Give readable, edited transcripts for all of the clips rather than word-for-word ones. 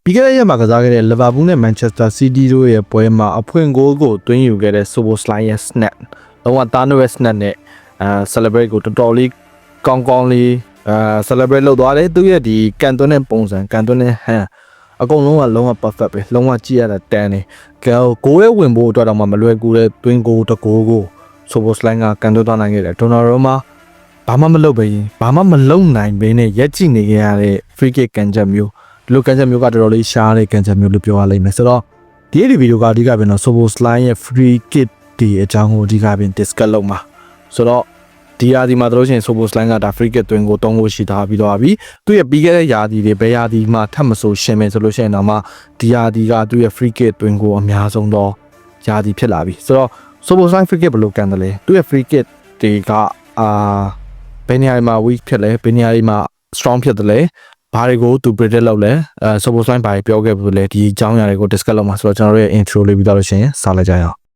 ပြီးခဲ့တဲ့ရက်မှာကစားခဲ့တဲ့ Liverpool နဲ့ Manchester City တို့ရဲ့ပွဲမှာအဖွင့်ဂိုးကိုသွင်းယူခဲ့တဲ့ Szoboszlai ရဲ့ snap လုံးဝသားနွယ် snap နဲ့celebrate ကိုတော်တော်လေးကောင်းလေးcelebrate လုပ်သွားတယ်သူရဲ့ဒီကန်သွင်းတဲ့ပုံစံကန်သွင်းတဲ့ hand အကုန်လုံးကလုံးဝ perfect ပဲလုံးဝကြည့်ရတာတန်းနေဂိုးရဲ့ဝင်ဖို့အတွက်တော့မလွယ်ကူတဲ့တွင်းဂိုးတကိုးကို Szoboszlai ကကန်သွင်းသွားနိုင်ခဲ့တယ်ဒိုနာရိုမာဘာမှမလုပ်ပဲဘာမှမလုပ်နိုင်ဘဲနဲ့ရက်ကြည့်နေခဲ့ရတဲ့ free kick ကန်ချက်မျိုးဒီလိုကန်ချက်မျိုးကတော်တော်လေးရှားတဲ့ကန်ချက်မျိုးလို့ပြောရလိမ့်မယ်ဆိုတော့ဒီဗီဒီယိုကအဓိကပြန်တော့ Szoboszlai ရဲ့ free kick ဒီအကြောင်းကိုအဓိကပြန် discuss လုပ်မှာဆိုတော့ဒီရာသီမှာတို့ရှင် Szoboszlai ကဒါ free kick တွင်ကိုတုံးဖို့ရှိထားပြီးတော့ပြီသူရဲ့ပြီးခဲ့တဲ့ရာသီတွေဘယ်ရာသီမှာထပ်မဆိုရှင်းမယ်ဆိုလို့ရှိရင်တော့မှဒီရာသီကသူရဲ့ free kick တွင်ကိုအများဆုံးတော့ရာသီဖြစ်လာပြီဆိုတော့ Szoboszlai free kick ဘယ်လိုကန်တယ်လဲသူရဲ့ free kick တွေကဘယ်နေရာမှာ weak ဖြစ်လဲဘယ်နေရာမှာ strong ဖြစ်တယ်လဲဘာတွေကိုသူ predict လုပ်လဲSzoboszlai ဘာတွေပြောခဲ့ဘူးလဲဒီအကြောင်းအရာတွေကို discuss လုပ်မှာဆိုတော့ကျွန်တော်တို့ရဲ့ intro လေးပြီးတော့လို့ရှိရင်စလိုက်ကြရအောင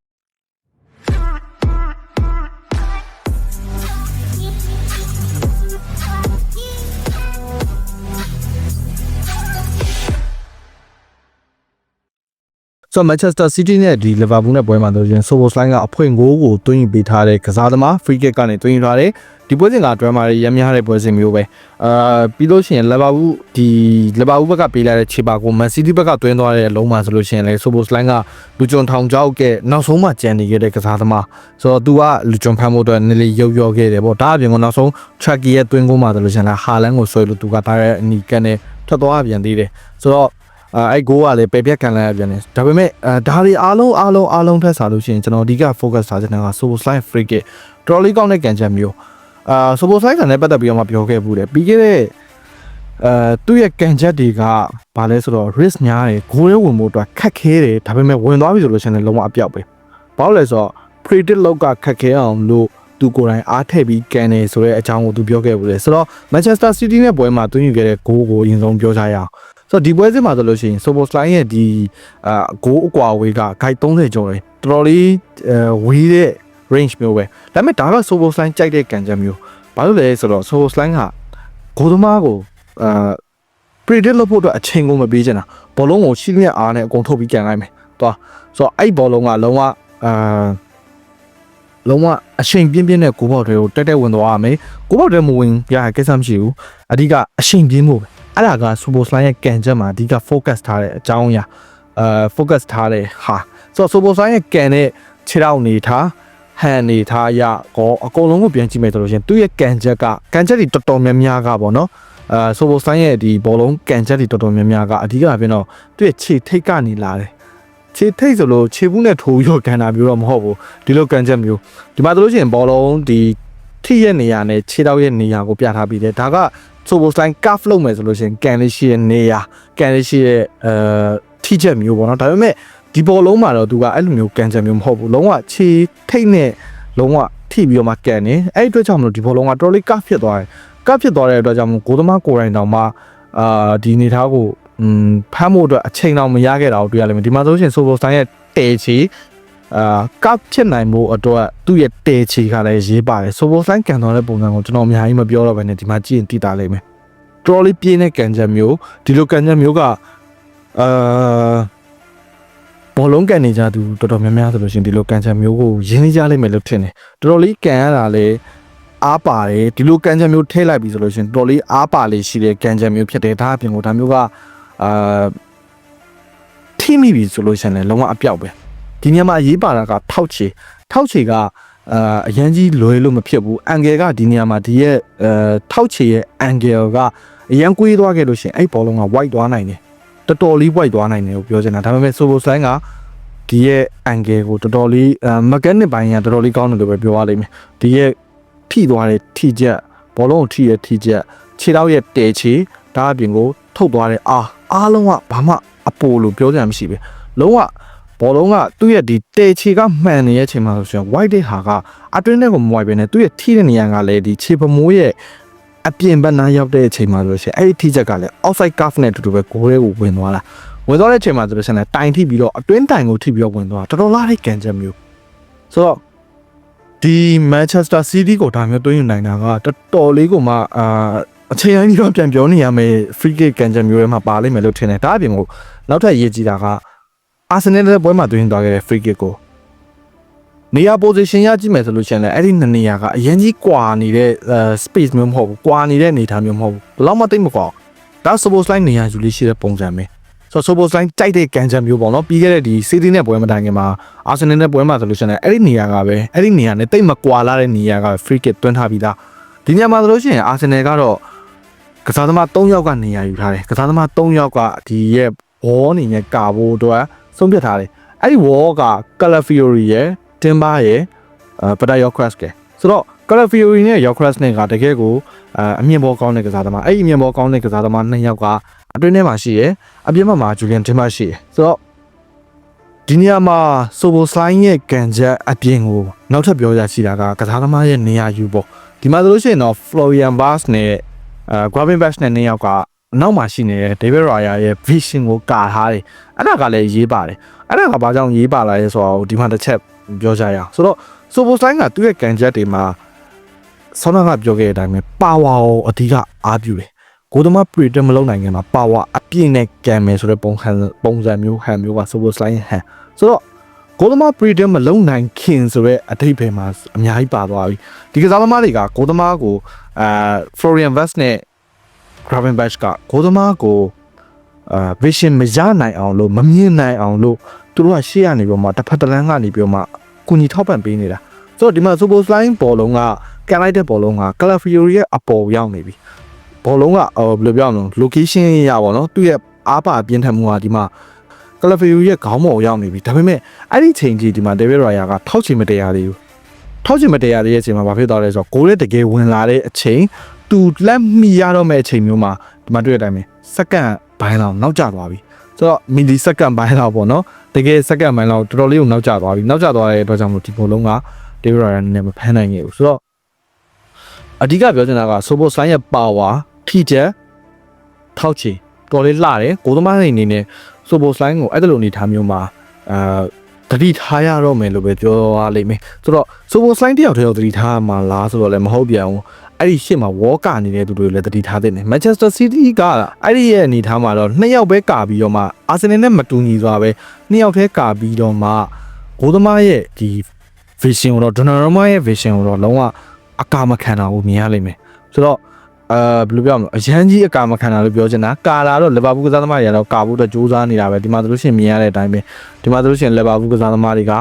်ဆိုတော့ Manchester City နဲ့ဒီ Liverpool နဲ့ပွဲမှာဆိုရင် Szoboszlai ကအဖွင့်ဂိုးကိုသွင်းပေးထားတဲ့ကစားသမား free kick ကနေသွင်းထားတယ်ဒီပွဲစဉ်က drama တွေရမ်းများတဲ့ပွဲစဉ်မျိုးပဲပြီးလို့ရှိရင် Liverpool ဘက်ကပေးလိုက်တဲ့ခြေပါကို Man City ဘက်ကသွင်းသွားတဲ့အလုံးမှာဆိုလို့ရှိရင်လေ Szoboszlai ကလူကျွန်ထောင်ချောက်ကနောက်ဆုံးမှကြံနေခဲ့တဲ့ကစားသမားဆိုတော့ तू ကလူကျွန်ဖမ်းဖို့အတွက်နည်းနည်းရုပ်ရော့ခဲ့တယ်ပေါ့ဒါအပြင်ကနောက်ဆုံး Chucky ရဲ့သွင်းဂိုးမှာဆိုလို့ရှိရင်ဟာလန်ကိုဆွဲလို့ तू ကတားတဲ့အနီကန်နဲ့ထွက်သွားပြန်သေးတယ်ဆိုတော့အဲ့ဂိုးကလည်းပယ်ပြက်ခံလိုက်ရပြန်တယ်ဒါပေမဲ့ဒါတွေအားလုံးထက်စားလို့ရှိရင်ကျွန်တော်အဓိက focus ထားချင်တာက Szoboszlai free kick တော်လေးကောင်းတဲ့ကန်ချက်မျိုးSzoboszlai ကလည်းပတ်သက်ပြီးတော့မှပြောခဲ့ဘူးတယ်ပြီးခဲ့တဲ့သူ့ရဲ့ကန်ချက်တွေကဘာလဲဆိုတော့ risk များတယ်ဂိုးရဲဝင်ဖို့အတွက်ခက်ခဲတယ်ဒါပေမဲ့ဝင်သွားပြီဆိုလို့ရှိရင်လုံးဝအပြောက်ပဲဘာလို့လဲဆိုတော့ predict လောက်ကခက်ခဲအောင်လို့သူကိုယ်တိုင်အားထည့်ပြီးကန်တယ်ဆိုတဲ့အကြောင်းကိုသူပြောခဲ့ဘူးလေဆိုတော့ Manchester City နဲ့ပွဲမှာသွင်းယူခဲ့တဲ့ဂိုးကိုအရင်ဆုံးပြောကြရအောင်ဆိုတော့ဒီပွဲစဉ်မှာဆိုလို့ရှိရင် Szoboszlai ရဲ့ဒီဂိုးအကွာဝေးက guide 30ကျော်တယ်တော်တော်လေးဝေးတဲ့ range မျိုးပဲဒါပေမဲ့ဒါက Szoboszlai ကြိုက်တဲ့ကန်ချက်မျိုးဘာလို့လဲဆိုတော့ Szoboszlai ကဂိုးသမားကိုpredict လုပ်ဖို့အတွက်အချိန်ကိုမပေးချင်တာဘောလုံးကိုရှိလျက်အားနဲ့အကုန်ထုတ်ပြီးကန်လိုက်မယ်သွားဆိုတော့အဲ့ဘောလုံးကလုံးဝအချိန်ပြင်းတဲ့ဂိုးပေါက်တွေကိုတက်ဝင်သွားရမယ်ဂိုးပေါက်တွေမဝင်ရကိစ္စမရှိဘူးအဓိကအချိန်ပြင်းဖို့ပဲအဲ့ဒါက Szoboszlai ရဲ့ကန်ချက်မှာအဓိက focus ထားတဲ့အကြောင်းအရာfocus ထားတဲ့ဟာဆိုတော့ Szoboszlai ရဲ့ကန်တဲ့ခြေထောက်နေထားဟန်နေထားရကောအကုန်လုံးကိုပြန်ကြည့်မယ်ဆိုလို့ရှင်သူ့ရဲ့ကန်ချက်တွေတော်တော်များများကပေါ့နော်Szoboszlai ရဲ့ဒီဘောလုံးကန်ချက်တွေတော်တော်များများကအဓိကပြင်တော့သူ့ရဲ့ခြေထိတ်ကနေလာတယ်ခြေထိတ်ဆိုလို့ခြေဘူးနဲ့ထိုးရောကန်တာမျိုးတော့မဟုတ်ဘူးဒီလိုကန်ချက်မျိုးဒီမှာဆိုလို့ရှိရင်ဘောလုံးဒီထိရဲ့နေရာနဲ့ခြေထောက်ရဲ့နေရာကိုပြထားပြီးတယ်ဒါကSzoboszlai curve လုပ်မယ်ဆိုလို့ရှိရင်ကန်လေးရှိရဲ့နေရာကန်လေးရှိရဲ့ထိချက်မျိုးပေါ့နော်ဒါပေမဲ့ဒီဘောလုံးမှာတော့သူကအဲ့လိုမျိုးကန်ချက်မျိုးမဟုတ်ဘူးလုံးဝခြေထိတ်နဲ့လုံးဝထိပြီးတော့မှကန်နေအဲ့အတွက်ကြောင့်မလို့ဒီဘောလုံးကတော်လေး curve ဖြစ်သွားတယ်curve ဖြစ်သွားတဲ့အတွက်ကြောင့်မို့ဂိုးသမားကိုယ်တိုင်တောင်မှဒီနေသားကိုဖမ်းဖို့အတွက်အချိန်တောင်မရခဲ့တာကိုတွေ့ရလိမ့်မယ်ဒီမှာဆိုရှင် Szoboszlai ရဲ့တဲချီcurve ဖြစ်နိုင်မှုအတွက်သူ့ရဲ့တဲချီကလည်းရေးပါတယ် Szoboszlai ကန်သွားတဲ့ပုံစံကိုကျွန်တော်အများကြီးမပြောတော့ဘဲနဲ့ဒီမှာကြည့်ရင်သိတာလိမ့်မယ်တော်လေးပြင်းတဲ့ကန်ချက်မျိုးဒီလိုကန်ချက်မျိုးကဘောလုံးကန်နေကြသူတော်တော်များများဆိုလို့ရှိရင်ဒီလိုကန်ချက်မျိုးကိုရင်းနှီးကြလိမ့်မယ်လို့ထင်တယ်တော်တော်လေးကန်ရတာလေအားပါတယ်ဒီလိုကန်ချက်မျိုးထည့်လိုက်ပြီဆိုလို့ရှိရင်တော်တော်လေးအားပါလေးရှိတဲ့ကန်ချက်မျိုးဖြစ်တယ်ဒါအပြင်ကိုဒါမျိုးကထိမိပြီဆိုလို့ရှိရင်လည်းလုံးဝအပြောက်ပဲဒီညမှာရေးပါတာကထောက်ချေကအရန်ကြီးလွယ်လို့မဖြစ်ဘူးအန်ဂယ်ကဒီနေရာမှာဒီရဲ့ထောက်ချေရဲ့အန်ဂယ်ကအရန်ကွေးသွားခဲ့လို့ရှိရင်အဲ့ဘောလုံးက white သွားနိုင်တယ်တော်တော်လေး white သွားနိုင်တယ်ကိုပြောချင်တာဒါပေမဲ့ Szoboszlai ကဒီရဲ့အန်ဂယ်ကိုတော်တော်လေးmechanic ဘိုင်းကတော်တော်လေးကောင်းတယ်လို့ပဲပြောရလိမ့်မယ်ဒီရဲ့ထိသွားတဲ့ထိချက်ဘောလုံးကိုထိရဲ့ထိချက်ခြေထောက်ရဲ့တဲချေဒါအပြင်ကိုထုတ်သွားတဲ့အားလုံးကဘာမှအပိုလို့ပြောကြမှမရှိပဲလုံးဝဘောလုံးကသူ့ရဲ့ဒီတဲချေကမှန်နေတဲ့အချိန်မှာဆိုရင် white တဲ့ဟာကအတွင်းထဲကိုမ white ပဲနဲ့သူ့ရဲ့ထိတဲ့နေရာကလည်းဒီခြေပမိုးရဲ့အပြင်ဘက်နားရောက်တဲ့အချိန်မှာဆိုရှင်အဲ့ဒီထိချက်ကလည်း outside curve နဲ့အတူတူပဲဂိုးလေးကိုဝင်သွားတာဝင်သွားတဲ့အချိန်မှာဆိုလို့ရှင်လည်းတိုင်ထိပြီးတော့အတွင်းတိုင်ကိုထိပြီးတော့ဝင်သွားတော်တော်လားတဲ့ကန်ချက်မျိုးဆိုတော့ဒီ Manchester City ကိုဒါမျိုးတွင်းယူနိုင်တာကတော်တော်လေးကိုမှ အချိန်တိုင်းတော့ပြန်ပြောနေရမယ် free kick ကန်ချက်မျိုးတွေမှာပါလိမ့်မယ်လို့ထင်တယ်ဒါအပြင်ကိုနောက်ထပ်ရေးကြည့်တာကအာဆင်နယ်ရဲ့ပွဲမှာတွင်သွားခဲ့တဲ့ free kick ကိုနေရာ position ရကြည့်မယ်ဆိုလို့ရှိရင်လည်းအဲ့ဒီနှစ်နေရာကအရင်ကြီးကွာနေတဲ့ space မျိုးမဟုတ်ဘူးကွာနေတဲ့အနေအထားမျိုးမဟုတ်ဘူးဘယ်တော့မှတိတ်မကွာဒါ suppose line နေရာယူလေးရှိတဲ့ပုံစံပဲဆိုတော့ suppose line ကြိုက်တဲ့ကန်ချက်မျိုးပေါ့နော်ပြီးခဲ့တဲ့ဒီ city နဲ့ပွဲမတိုင်ခင်မှာ arsenal နဲ့ပွဲမှာဆိုလို့ရှိရင်အဲ့ဒီနေရာကပဲအဲ့ဒီနေရာနဲ့တိတ်မကွာလာတဲ့နေရာက free kick တွန်းထားပြီးသားဒီနေရာမှာဆိုလို့ရှိရင် arsenal ကတော့ကစားသမား3ယောက်ကနေရာယူထားတယ်ကစားသမား3ယောက်ကဒီရဲ့ဘောအနေနဲ့ကာဖို့အတွက်ဆုံးဖြတ်ထားတယ်အဲ့ဒီ wall က Calafiori ရဲ့ Timber ရဲ့Pedayocras ကဆိုတော့ Calafiori နဲ့ Yocras နဲ့ကတကယ်ကိုအမြင့်ဘောကောင်းတဲ့ကစားသမားအဲ့ဒီအမြင့်ဘောကောင်းတဲ့ကစားသမား2ယောက်ကအတွင်းထဲမှာရှိရယ်အပြင်ဘက်မှာ Julian Timber ရှိရယ်ဆိုတော့ဒီနေရာမှာ Soboslai ရဲ့ကန်ချက်အပြင်ကိုနောက်ထပ်ပြောရရှိတာကကစားသမားရဲ့နေရာယူပေါ့ဒီမှာဆိုလို့ရှိရင်တော့ Florian Bass နဲ့Gravenberch နဲ့2ယောက်ကအနောက်မှာရှိနေတဲ့ David Raya ရဲ့ vision ကိုကာထားတယ်အဲ့ဒါကလည်းရေးပါတယ်အဲ့ဒါကဘာကြောင့်ရေးပါလာလဲဆိုတော့ဒီမှာတစ်ချက်ပြောကြရအောင်ဆိုတော့ Soboslai ကသူ့ရဲ့ကန်ချက်တွေမှာဆောင်းနာကပြောခဲ့တဲ့အတိုင်းပဲ power ကိုအဓိကအားပြုတယ်ကိုသမား predict မလုပ်နိုင်ခင်မှာ power အပြည့်နဲ့ကန်မယ်ဆိုတဲ့ပုံစံမျိုးဟန်မျိုးက Soboslai ဟန်ဆိုတော့ကိုသမား predict မလုပ်နိုင်ခင်ဆိုတဲ့အထိပ္ပယ်မှာအများကြီးပါသွားပြီဒီကစားသမားတွေကကိုသမားကိုFlorian Wirtz နဲ့ Gravenberch ကကိုသမားကိုvision မရနိုင်အောင်လို့မမြင်နိုင်အောင်လို့သူတို့ကရှေ့ကနေပြီးတော့မှတစ်ဖက်တစ်လမ်းကနေပြီးတော့မှကုညီထောက်ပံ့ပေးနေတာဆိုတော့ဒီမှာ Soboslai ဘောလုံးကကန်လိုက်တဲ့ဘောလုံးက Calafiori ရဲ့အပေါ်ရောက်နေပြီဘောလုံးကဘယ်လိုပြောရမလဲ location ရပါတော့သူ့ရဲ့အားပါပြင်းထန်မှုကဒီမှာ Calafiori ရဲ့ခေါင်းပေါ်ရောက်နေပြီဒါပေမဲ့အဲ့ဒီချိန်ကြီးဒီမှာ David Raya ကထောက်ချင်မတရားသေးဘူးထောက်ချင်မတရားသေးတဲ့အချိန်မှာဘာဖြစ်သွားလဲဆိုတော့ဂိုးရဲ့တကယ်ဝင်လာတဲ့အချိန်သူလက်မိရတော့မဲ့အချိန်မျိုးမှာဒီမှာတွေ့တဲ့အတိုင်းပဲစက္ကန့်ပိုင်းလောက်နောက်ကျသွားပြီဆိုတော့မီလီစက္ကန့်ပိုင်းလောက်ပေါ့နော်တကယ်စက္ကန့်ပိုင်းလောက်တော်တော်လေးကိုနောက်ကျသွားပြီနောက်ကျသွားတဲ့အတွက်ကြောင့်မလို့ဒီဘောလုံးက David Raya နဲ့မဖမ်းနိုင်ခဲ့ဘူးဆိုတော့အဓိကပြောချင်တာက Soboslai ရဲ့ power ထိချက်ထောက်ချီတော်လေးလှတယ်ကိုသမားတွေအနေနဲ့ Soboslai ကိုအဲ့ဒါလိုအနေထားမျိုးမှာတတိထားရတော့မယ်လို့ပဲပြောရလိမ့်မယ်ဆိုတော့ Soboslai တယောက်တည်းကိုတတိထားမှာလားဆိုတော့လည်းမဟုတ်ပြန်ဘူးအဲ့ဒီရှေ့မှာဝေါ်ကာနေတဲ့သူတွေလည်းတတိထားတဲ့နေ Manchester City ကအဲ့ဒီရဲ့အနေထားမှာတော့2ယောက်ပဲကာပြီးတော့မှ Arsenal နဲ့မတူညီစွာပဲ2ယောက်တည်းကာပြီးတော့မှကိုသမားရဲ့ဒီ vision ကိုတော့ Donnarumma ရဲ့ vision ကိုတော့လုံးဝအကာမခံတာကိုမြင်ရလိမ့်မယ်ဆိုတော့ဘယ်လိုပြောမလဲအရန်ကြီးအကာမခံတာလို့ပြောချင်တာကာလာတော့လီဗာပူးကစားသမားတွေကတော့ကာဖို့တော့ကြိုးစားနေတာပဲဒီမှာဆိုလို့ရှိရင်မြင်ရတဲ့အတိုင်းပဲဒီမှာဆိုလို့ရှိရင်လီဗာပူးကစားသမားတွေ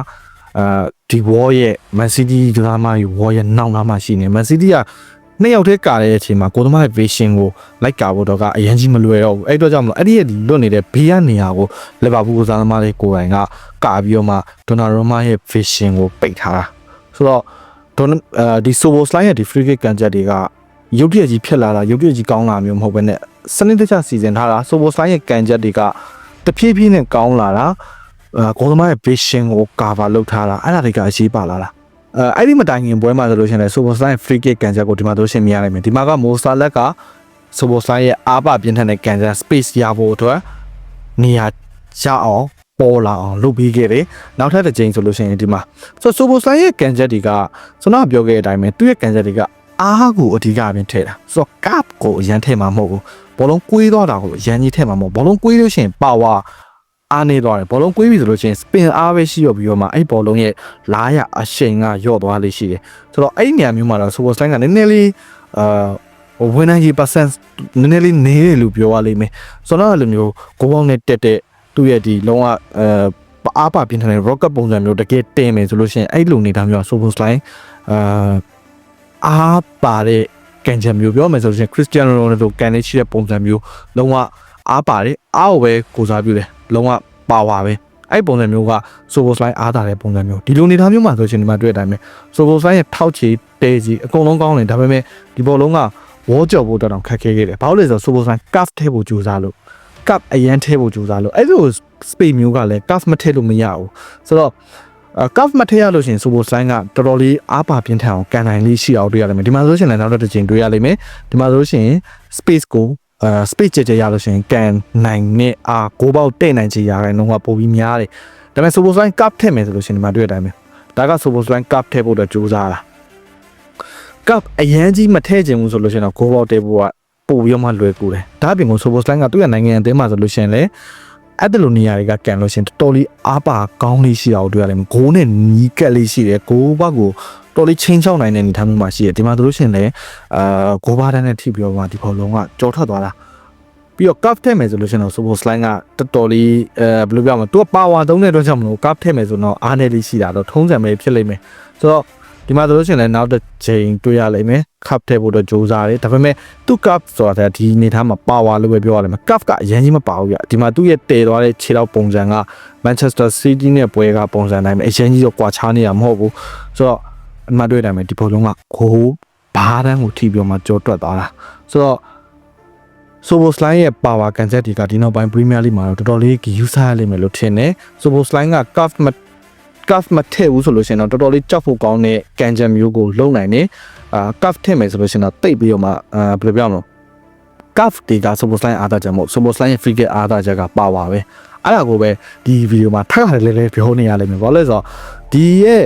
ကဒီ wall ရဲ့ Man City ကစားသမားတွေ wall ရဲ့နောက်နားမှာရှိနေ Man City ကနှစ်ယောက်တည်းကာတဲ့အချိန်မှာကိုသမားရဲ့ vision ကိုလိုက်ကာဖို့တော့ကအရန်ကြီးမလွယ်တော့ဘူးအဲ့တော့ကြောင့်မလို့အဲ့ဒီရဲ့လွတ်နေတဲ့ဘေးကနေရာကိုလီဗာပူးကစားသမားတွေကိုယ်တိုင်ကကာပြီးတော့မှ Donnarumma ရဲ့ vision ကိုပိတ်ထားတာဆိုတော့ဒီ Soboslai ရဲ့ဒီ free kick ကန်ချက်တွေကရုပ်တရက်ကြီးဖြစ်လာတာရုပ်တရက်ကြီးကောင်းလာမျိုးမဟုတ်ဘဲနဲ့စနစ်တကျစီစဉ်ထားတာ Soboslai ရဲ့ကန်ချက်တွေကတဖြည်းဖြည်းနဲ့ကောင်းလာတာကိုသမားရဲ့ vision ကို cover လုပ်ထားတာအဲ့ဒါတွေကအရေးပါလာတာအဲ့ဒီမတိုင်ခင်ပွဲမှာဆိုလို့ရှိရင်လည်း Soboslai free kick ကန်ချက်ကိုဒီမှာတို့ရှင်းမြင်ရနိုင်မယ်ဒီမှာက Mo Salah က Soboslai ရဲ့အားပါပြင်းထန်တဲ့ကန်ချက် space ရဖို့အတွက်နေရာချအောင်ပေါ်လာအောင်လုပ်ပြီးခဲ့တယ်နောက်ထပ်တစ်ကြိမ်ဆိုလို့ရှိရင်ဒီမှာဆို Soboslai ရဲ့ကန်ချက်တွေကကျွန်တော်ပြောခဲ့တဲ့အတိုင်းပဲသူ့ရဲ့ကန်ချက်တွေကအားကိုအဓိကပြင်ထည့်တာဆိုတော့ cap ကိုအရန်ထည့်မှာမဟုတ်ဘူးဘောလုံးကွေးသွားတာကိုအရန်ကြီးထည့်မှာမဟုတ်ဘောလုံးကွေးလို့ရှိရင် power အားနေသွားတယ်ဘောလုံးကွေးပြီဆိုလို့ရှိရင် spin အားပဲရှိရပြီးတော့မှအဲ့ဘောလုံးရဲ့လားရအရှိန်ကယော့သွားလေးရှိတယ်ဆိုတော့အဲ့ဒီနေရာမျိုးမှာတော့ Soboslai ကနည်းနည်းလေးဝင်နိုင်ရေး percent နည်းနည်းလေးနေတယ်လို့ပြောရလိမ့်မယ်ဆိုတော့အဲ့လိုမျိုးဂိုးပေါင်းနဲ့တက်တဲ့သူ့ရဲ့ဒီလုံးဝအားပါပြင်းထန်တဲ့ rocket ပုံစံမျိုးတကယ်တင်မယ်ဆိုလို့ရှိရင်အဲ့လိုနေတာမျိုး Soboslai အားပါတဲ့ကန်ချက်မျိုးပြောမယ်ဆိုရင် Cristiano Ronaldo ကန်နေရှိတဲ့ပုံစံမျိုးလုံးဝအားပါတယ်အားကိုပဲကိုစားပြုတယ်လုံးဝပါဝါပဲအဲ့ပုံစံမျိုးက Soboslai အားတာတဲ့ပုံစံမျိုးဒီလိုနေသားမျိုးမှာဆိုရှင်ဒီမှာတွေ့တဲ့အတိုင်းပဲ Soboslai ရဲ့ထောက်ချီတဲကြီးအကုန်လုံးကောင်းတယ်ဒါပေမဲ့ဒီဘောလုံးကဝေါ်ကြော်ဖို့တော့ခက်ခဲခဲ့တယ်ဘာလို့လဲဆိုတော့ Soboslai cuff ထဲဖို့ကြိုးစားလို့ cuff အရန်ထဲဖို့ကြိုးစားလို့အဲ့လို space မျိုးကလည်း cuff မထဲလို့မရဘူးဆိုတော့cuff မထည့်ရလို့ရှိရင် Soboslai ကတော်တော်လေးအားပါပြင်းထန်အောင်ကန်နိုင်လေးရှိအောင်တွေ့ရလိမ့်မယ်ဒီမှာဆိုရှင်လည်းနောက်တစ်ချိန်တွေ့ရလိမ့်မယ်ဒီမှာဆိုရှင် space ကိုspace ကြရလို့ရှိရင်ကန်နိုင်နဲ့ကိုပေါက်တဲ့နိုင်ချေရခိုင်လုံးဝပိုပြီးများတယ်ဒါပေမဲ့ Soboslai cuff ထည့်မယ်ဆိုလို့ရှိရင်ဒီမှာတွေ့ရတိုင်းပဲဒါက Soboslai cuff ထည့်ဖို့တော့ကြိုးစားတာ cuff အရန်ကြီးမထည့်ချင်ဘူးဆိုလို့ရှိရင်တော့ကိုပေါက်တဲ့ဖို့က ပို့ပြီးတော့မှလွယ်ကူတယ်ဒါအပြင်ကို Super Slime ကသူ့ရဲ့နိုင်ငံအသင်းမှာဆိုလို့ရှိရင်လည်းအဲ့ဒီလိုနေရာတွေကကန်လို့ရှိရင်တော်လေးအားပါကောင်းလေးရှိတာကိုတွေ့ရလိမ့်မယ်ဂိုးနဲ့နီးကက်လေးရှိတယ်ဂိုးဘက်ကိုတော်လေးချင်းချောင်းနိုင်တဲ့အနေအထားမျိုးမှာရှိတယ်ဒီမှာဆိုလို့ရှိရင်လည်းဂိုးဘားတန်းနဲ့ထိပြီးတော့မှဒီဘောလုံးကကြော်ထွက်သွားတာပြီးတော့ cup ထည့်မယ်ဆိုလို့ရှိရင်တော့ Super Slime ကတော်လေးဘယ်လိုပြောမလဲသူက power သုံးတဲ့အတွက်ကြောင့်မလို့ cup ထည့်မယ်ဆိုတော့အားနည်းလေးရှိတာတော့ထုံးစံပဲဖြစ်လိမ့်မယ်ဆိုတော့ဒီမှာဆိုလို့ရှိရင်လည်းနောက်တစ်ချိန်တွေ့ရလိမ့်မယ် cup ထည့်ဖို့တော့ကြိုးစားတယ်ဒါပေမဲ့သူ cup ဆိုတာဒီအနေထားမှာ power လို့ပဲပြောရလိမ့်မယ် cup ကအရင်ကြီးမပါဘူးပြဒီမှာသူ့ရဲ့တည်သွားတဲ့ခြေထောက်ပုံစံက Manchester City နဲ့ပွဲကပုံစံတိုင်းပဲအရင်ကြီးတော့ကွာခြားနေတာမဟုတ်ဘူးဆိုတော့အမှတွေ့တယ်မယ်ဒီဘောလုံးကခိုးဘားတန်းကိုထိပြီးမှကြောတွက်သွားတာဆိုတော့Super Slime ရဲ့ power ကန်ချက်တွေကဒီနောက်ပိုင်း Premier League မှာတော့တော်တော်လေးယူဆရလိမ့်မယ်လို့ထင်တယ် Super Slime က cup မထည့်ဘူးဆိုလို့ရှိရင်တော့တော်တော်လေးကြောက်ဖို့ကောင်းတဲ့ကန်ချက်မျိုးကိုလုံနိုင်တယ်cup ထည့်မယ်ဆိုလို့ရှိရင်တော့တိတ်ပြီးတော့မှဘယ်လိုပြောမလဲ cup တွေက Super Slime အားသာချက်မဟုတ် Super Slime ရဲ့ free kick အားသာချက်က power ပဲအဲ့ဒါကိုပဲဒီဗီဒီယိုမှာထားရတယ်လည်းပြောနေရလိမ့်မယ်ဘာလို့လဲဆိုတော့ဒီရဲ့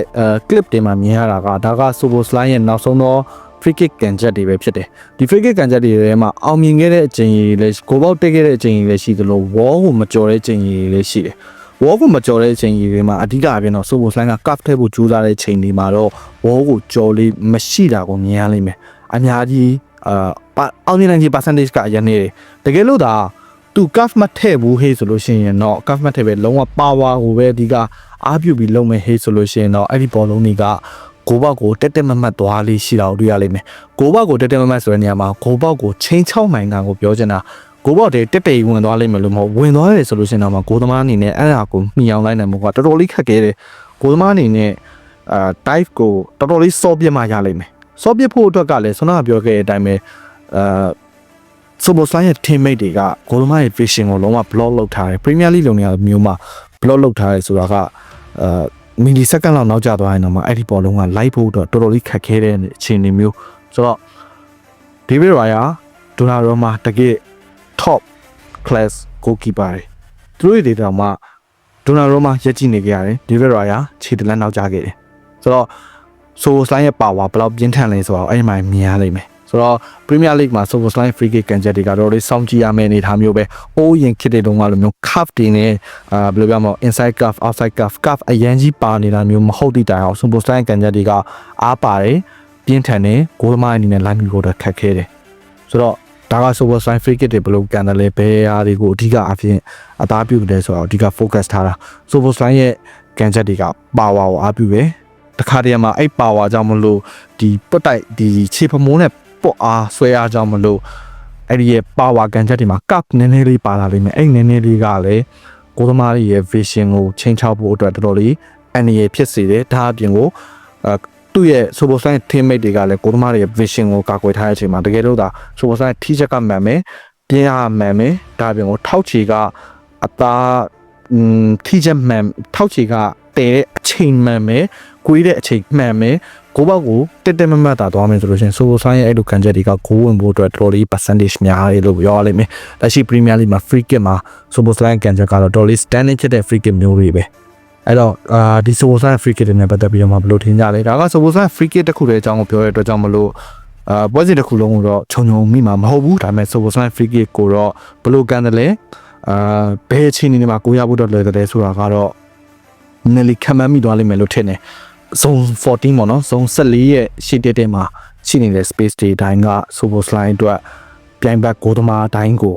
clip တွေမှာမြင်ရတာကဒါက Super Slime ရဲ့နောက်ဆုံးတော့free kick ကန်ချက်တွေပဲဖြစ်တယ်ဒီ free kick ကန်ချက်တွေထဲမှာအောင်မြင်ခဲ့တဲ့အချိန်ကြီးလည်းကိုပေါက်တက်ခဲ့တဲ့အချိန်ကြီးလည်းရှိသလို wall ကိုမကြော်တဲ့အချိန်ကြီးလည်းရှိတယ် wall ကိုမကြော်တဲ့အချိန်ကြီးတွေမှာအဓိကအပြင်တော့ Super Slime က cup ထည့်ဖို့ကြိုးစားတဲ့အချိန်တွေမှာတော့ wall ကိုကြော်လေးမရှိတာကိုမြင်ရလိမ့်မယ်အများကြီးအောင်မြင်နိုင်ခြင်း percentage ကအရင်နေတယ်တကယ်လို့ဒါသူ cup မထည့်ဘူးဟေးဆိုလို့ရှိရင်တော့ cup မထည့်ပဲလုံးဝ power ကိုပဲအဓိကအားပြုပြီးလုံးမယ်ဟေးဆိုလို့ရှိရင်တော့အဲ့ဒီဘောလုံးတွေကကိုဘောက်ကိုတက်တက်မတ်သွားလေးရှိတာကိုတွေ့ရလိမ့်မယ်ကိုဘောက်ကိုတက်တက်မတ်ဆိုတဲ့နေရာမှာကိုဘောက်ကိုချင်းချောင်းနိုင်တာကိုပြောချင်တာကိုဘောက်တွေတက်တက်ဝင်သွားလိမ့်မယ်လို့မဟုတ်ဝင်သွားတယ်ဆိုလို့ရှိရင်တော့ကိုသမားအနေနဲ့အဲ့ဒါကိုမှီအောင်လိုက်နိုင်မှာကတော်တော်လေးခက်ခဲတယ်ကိုသမားအနေနဲ့dive ကိုတော်တော်လေးစောပြစ်မှရလိမ့်မယ်စောပြစ်ဖို့အတွက်ကလည်းဆွမ်းနာပြောခဲ့တဲ့အတိုင်းပဲSuper Slime ရဲ့ teammate တွေကကိုသမားရဲ့ vision ကိုလုံးဝ block လုပ်ထားတယ် Premier League လုံနေရမျိုးမှာ block လုပ်ထားတယ်ဆိုတာကမီလီစက္ကန့်လောက်နောက်ကျသွားရင်တော့မှအဲ့ဒီဘောလုံးကလိုက်ဖို့တော့တော်တော်လေးခက်ခဲတဲ့အခြေအနေမျိုးဆိုတော့ David Raya ဒိုနာရိုမာတကယ် top class goalkeeper တွေသူတို့တွေတောင်မှဒိုနာရိုမာရက်ကြည့်နေကြရတယ် David Raya ခြေတလန်းနောက်ကျခဲ့တယ်ဆိုတော့ Super Slime ရဲ့ power ဘယ်လောက်ပြင်းထန်လဲဆိုတော့အဲ့ဒီမှာမြင်ရလိမ့်မယ်ဆိုတော့ Premier League မှာ Super Slime free kick ကန်ချက်တွေကတော့လေးစောင့်ကြည့်ရမယ့်အနေအထားမျိုးပဲ။အိုးရင်ခစ်တဲ့တုန်းကလိုမျိုး cuff တွေနဲ့ဘယ်လိုပြောမလဲ inside cuff outside cuff အရန်ကြီးပါနေတာမျိုးမဟုတ်သည့်တိုင်အောင် Super Slime ကန်ချက်တွေကအားပါတယ်ပြင်းထန်တယ်ဂိုးသမားအနေနဲ့ line ကိုတော့ခက်ခဲတယ်။ဆိုတော့ဒါက Super Slime free kick တွေဘယ်လိုကန်တယ်လဲဘယ်အားတွေကိုအဓိကအဖြစ်အသားပြုတယ်ဆိုတော့အဓိက focus ထားတာ Super Slime ရဲ့ကန်ချက်တွေက power ကိုအားပြုတယ်။တခါတည်းမှာအဲ့ power ကြောင့်မလို့ဒီပွတ်တိုက်ဒီခြေဖမိုးနဲ့ပေါ့အားဆွဲအားကြောင့်မလို့အဲ့ဒီရဲ့ power ကန်ချက်တွေမှာ cup နည်းနည်းလေးပါလာလိမ့်မယ်အဲ့နည်းနည်းလေးကလည်းကိုသမားတွေရဲ့ vision ကိုချိန်ချောက်ဖို့အတွက်တော်တော်လေးအနေရဖြစ်စေတယ်ဒါအပြင်ကိုသူ့ရဲ့ Super Slime teammate တွေကလည်းကိုသမားတွေရဲ့ vision ကိုကာကွယ်ထားတဲ့အချိန်မှာတကယ်လို့ဒါ Super Slime ထိချက်ကမှန်မယ်ပြင်းအားမှန်မယ်ဒါအပြင်ကိုထောက်ချီကအသားထိချက်မှန်ထောက်ချီကတဲတဲ့အချိန်မှန်မယ်ကွေးတဲ့အချိန်မှန်မယ်ကိုဘောက်ကိုတက်တက်မမတ်တာသွားမယ်ဆိုလို့ရှိရင် Super Slime ရဲ့အဲ့လိုခံချက်တွေကဂိုးဝင်ဖို့အတွက်တော်တော်လေး percentage များတယ်လို့ပြောရလိမ့်မယ်။လက်ရှိ Premier League မှာ free kick မှာ Super Slime ခံချက်ကတော့တော်တော်လေး standing ဖြစ်တဲ့ free kick မျိုးတွေပဲ။အဲ့တော့ဒီ Super Slime free kick တွေနဲ့ပတ်သက်ပြီးတော့မှဘယ်လိုထင်ကြလဲ။ဒါက Super Slime free kick တစ်ခုတည်းအကြောင်းကိုပြောရတဲ့အတွက်ကြောင့်မလို့ပွဲစဉ်တစ်ခုလုံးကိုတော့ခြုံမိမှာမဟုတ်ဘူး။ဒါပေမဲ့ Super Slime free kick ကိုတော့ဘယ်လိုကန်တယ်လဲဘယ်အခြေအနေမှာကိုရဖို့တော့လွယ်တယ်ဆိုတာကတော့နည်းနည်းခံမှန်းမိသွားလိမ့်မယ်လို့ထင်တယ်။ zone 14ပေါ့နော် zone 14ရဲ့ရှေ့တက်မှာရှိနေတဲ့ space တွေတိုင်းက Super Slime အတွက်ပြိုင်ဘက်ဂိုးသမားတိုင်းကို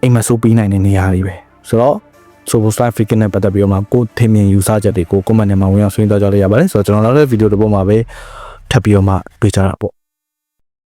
အိမ်မဆိုးပေးနိုင်တဲ့နေရာတွေပဲဆိုတော့ Super Slime free kick နဲ့ပတ်သက်ပြီးတော့မှကိုထင်မြင်ယူဆချက်တွေကို comment ထဲမှာဝင်အောင်ဆွေးနွေးကြရပါတယ်ဆိုတော့ကျွန်တော်နောက်တဲ့ဗီဒီယိုတစ်ပုဒ်မှာပဲထပ်ပြီးတော့မှတွေ့ကြတာပေါ့